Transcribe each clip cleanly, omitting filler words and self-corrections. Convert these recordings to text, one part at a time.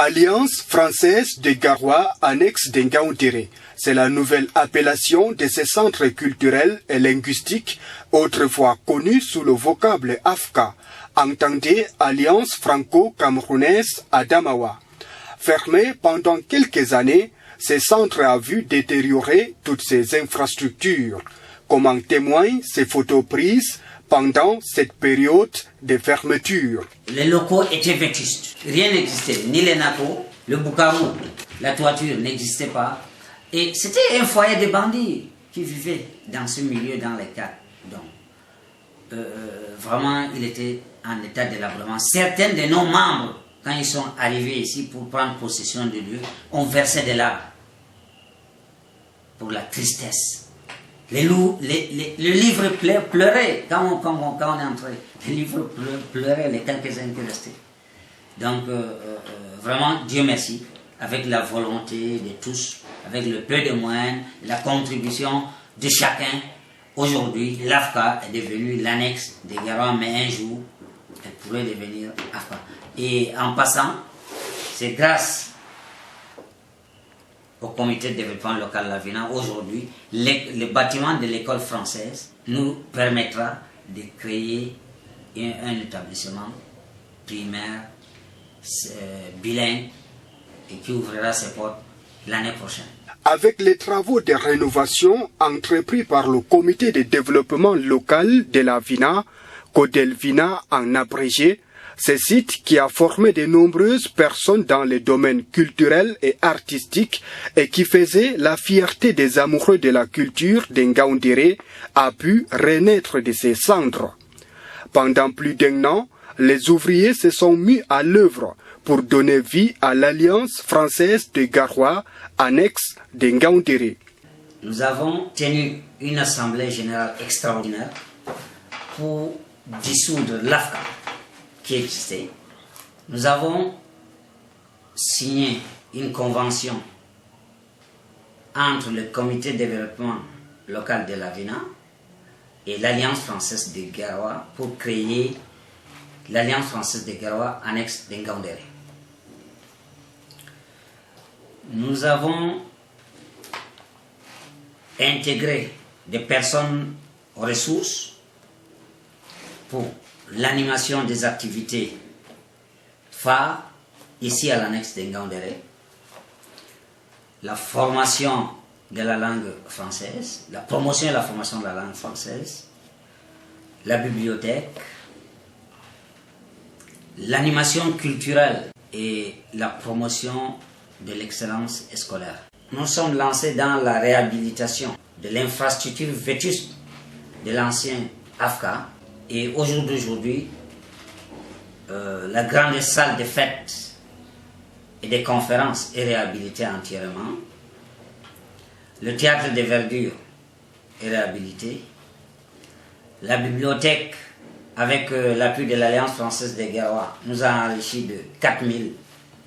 Alliance française de Garoua, annexe d'Engaoundéré. C'est la nouvelle appellation de ce centre culturel et linguistique, autrefois connu sous le vocable AFCA, entendez Alliance franco-camerounaise à Damawa. Fermé pendant quelques années, ce centre a vu détériorer toutes ses infrastructures, comme en témoignent ces photos prises pendant cette période de fermeture. Les locaux étaient vétustes. Rien n'existait, ni les nappos, le boucarou, la toiture n'existait pas. Et c'était un foyer de bandits qui vivaient dans ce milieu, dans les cadres. Donc, vraiment, il était en état de délabrement. Certains de nos membres, quand ils sont arrivés ici pour prendre possession de lieu, ont versé de larmes pour la tristesse. Le livre pleurait quand on est entré. Le livre pleurait, les quelques-uns qui restaient. Donc, vraiment, Dieu merci, avec la volonté de tous, avec le peu de moyens, la contribution de chacun. Aujourd'hui, l'AFCA est devenue l'annexe de Garoua, mais un jour, elle pourrait devenir AFCA. Et en passant, c'est grâce au comité de développement local Lavina, aujourd'hui, le bâtiment de l'école française nous permettra de créer un établissement primaire bilingue et qui ouvrira ses portes l'année prochaine. Avec les travaux de rénovation entrepris par le comité de développement local de la Vina, Codelvina en abrégé, ce site qui a formé de nombreuses personnes dans les domaines culturels et artistiques et qui faisait la fierté des amoureux de la culture d'Engaoundéré a pu renaître de ses cendres. Pendant plus d'un an, les ouvriers se sont mis à l'œuvre pour donner vie à l'Alliance française de Garoua, annexe d'Engaoundéré. Nous avons tenu une assemblée générale extraordinaire pour dissoudre l'AFCA qui existait. Nous avons signé une convention entre le comité de développement local de la Vina et l'Alliance française de Garoua pour créer l'Alliance française de Garoua annexe d'Engaoundéré. Nous avons intégré des personnes ressources pour l'animation des activités phares ici à l'annexe d'Engaoundéré, la formation de la langue française, la promotion et la formation de la langue française, la bibliothèque, l'animation culturelle et la promotion de l'excellence scolaire. Nous sommes lancés dans la réhabilitation de l'infrastructure vétuste de l'ancien AFCA. Et au jour d'aujourd'hui, la grande salle de fêtes et de conférences est réhabilitée entièrement. Le théâtre de verdure est réhabilité. La bibliothèque, avec l'appui de l'Alliance française de Garoua, nous a enrichi de 4000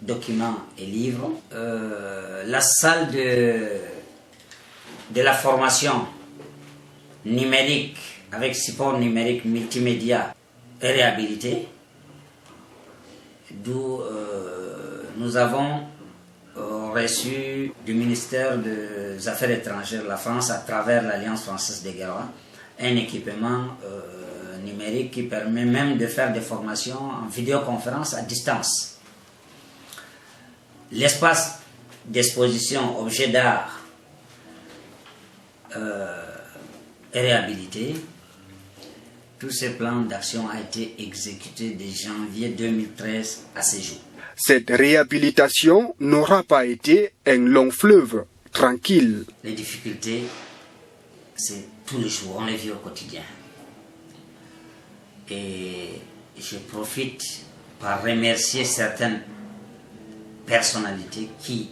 documents et livres. La salle de la formation numérique avec support numérique multimédia est réhabilité, d'où nous avons reçu du ministère des Affaires étrangères de la France à travers l'Alliance française de Garoua un équipement numérique qui permet même de faire des formations en vidéoconférence à distance. L'espace d'exposition objets d'art est réhabilité. Tous ces plans d'action ont été exécutés de janvier 2013 à ce jour. Cette réhabilitation n'aura pas été un long fleuve tranquille. Les difficultés, c'est tous les jours, on les vit au quotidien. Et je profite par remercier certaines personnalités qui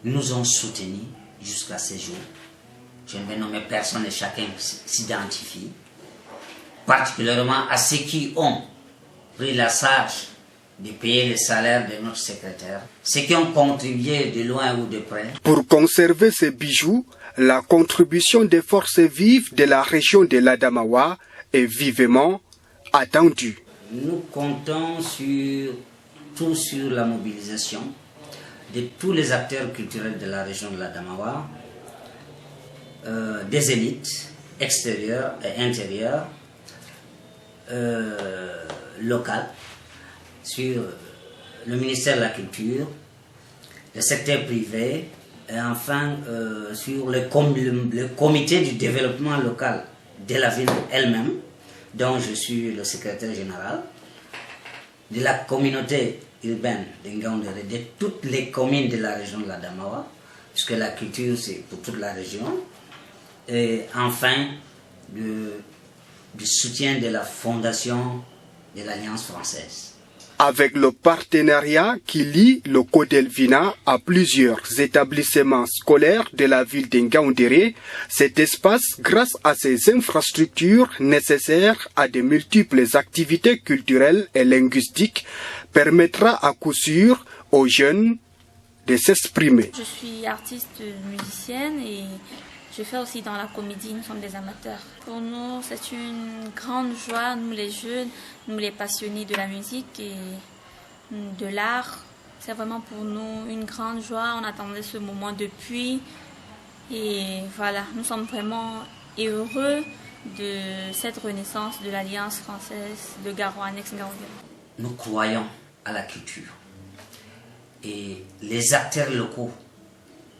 nous ont soutenus jusqu'à ce jour. Je ne vais nommer personne et chacun s'identifie. Particulièrement à ceux qui ont pris la charge de payer le salaire de notre secrétaire, ceux qui ont contribué de loin ou de près. Pour conserver ces bijoux, la contribution des forces vives de la région de l'Adamawa est vivement attendue. Nous comptons sur tout sur la mobilisation de tous les acteurs culturels de la région de l'Adamawa, des élites extérieures et intérieures, locales, sur le ministère de la Culture, le secteur privé, et enfin sur le comité du développement local de la ville elle-même, dont je suis le secrétaire général, de la communauté urbaine de Ngaoundéré, de toutes les communes de la région de l'Adamawa, puisque la culture c'est pour toute la région, et enfin du soutien de la fondation de l'Alliance française. Avec le partenariat qui lie le Codelvina à plusieurs établissements scolaires de la ville de Ngaoundéré, cet espace, grâce à ses infrastructures nécessaires à de multiples activités culturelles et linguistiques, permettra à coup sûr aux jeunes de s'exprimer. Je suis artiste musicienne et je fais aussi dans la comédie, nous sommes des amateurs. Pour nous, c'est une grande joie, nous les jeunes, nous les passionnés de la musique et de l'art. C'est vraiment pour nous une grande joie, on attendait ce moment depuis. Et voilà, nous sommes vraiment heureux de cette renaissance de l'Alliance française de Garo-Annexe-Ngaoundéré. Nous croyons à la culture et les acteurs locaux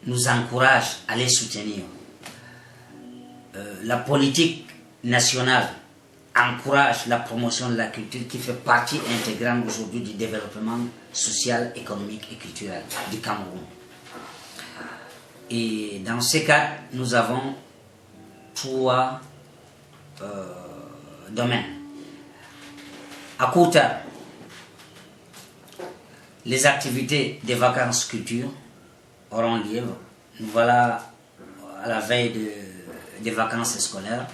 nous encouragent à les soutenir. La politique nationale encourage la promotion de la culture qui fait partie intégrante aujourd'hui du développement social, économique et culturel du Cameroun. Et dans ce cas, nous avons trois domaines. À court terme, les activités des vacances culture auront lieu. Nous voilà à la veille des vacances scolaires.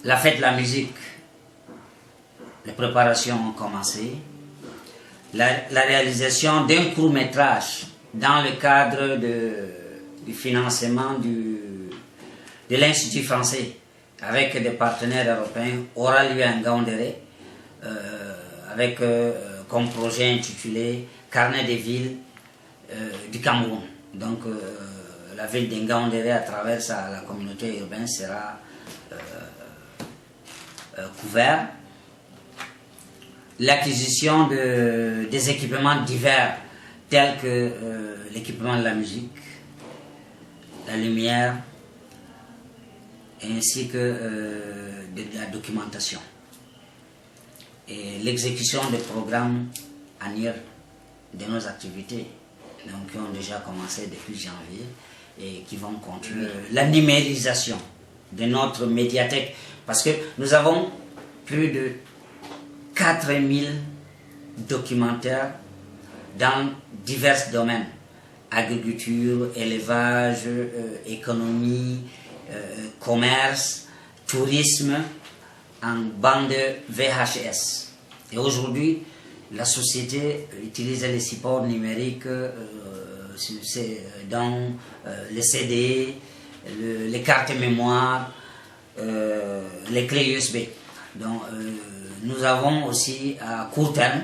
La fête de la musique, les préparations ont commencé. La réalisation d'un court-métrage dans le cadre du financement de l'Institut français avec des partenaires européens aura lieu à Ngaoundéré avec comme projet intitulé Carnet des villes du Cameroun. Donc la ville de Ngaoundéré à travers la communauté urbaine sera couverte. L'acquisition des équipements divers tels que l'équipement de la musique, la lumière, ainsi que de la documentation. Et l'exécution des programmes annuels de nos activités, donc, qui ont déjà commencé depuis janvier et qui vont continuer. La numérisation de notre médiathèque, parce que nous avons plus de 4000 documentaires dans divers domaines, agriculture, élevage, économie, commerce, tourisme, en bande VHS. Et aujourd'hui, la société utilise les supports numériques dans les CD, les cartes mémoire, les clés USB. Donc, nous avons aussi à court terme,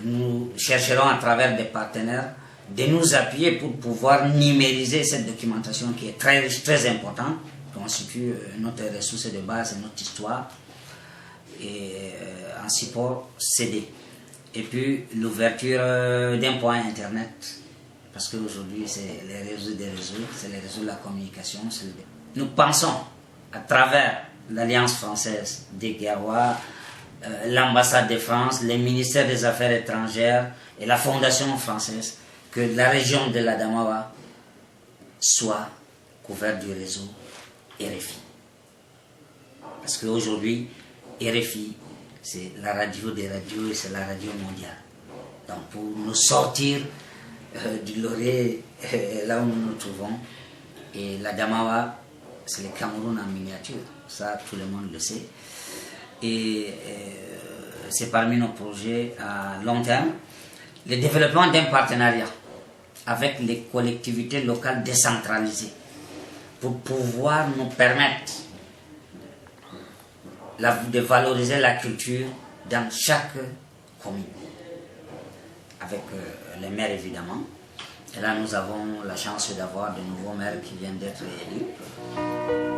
nous chercherons à travers des partenaires de nous appuyer pour pouvoir numériser cette documentation qui est très riche, très importante, qui constitue notre ressource de base et notre histoire, et en support CD. Et puis l'ouverture d'un point internet, parce qu'aujourd'hui c'est les réseaux des réseaux, c'est les réseaux de la communication. Nous pensons à travers l'Alliance française des Garois, l'ambassade de France, le ministère des Affaires étrangères et la Fondation française, que la région de l'Adamawa soit couverte du réseau RFI. Parce qu'aujourd'hui, RFI, c'est la radio des radios et c'est la radio mondiale. Donc pour nous sortir du laurier là où nous nous trouvons, et l'Adamawa, c'est le Cameroun en miniature, ça tout le monde le sait. Et c'est parmi nos projets à long terme, le développement d'un partenariat avec les collectivités locales décentralisées pour pouvoir nous permettre de valoriser la culture dans chaque commune, avec les maires évidemment. Et là, nous avons la chance d'avoir de nouveaux maires qui viennent d'être élus.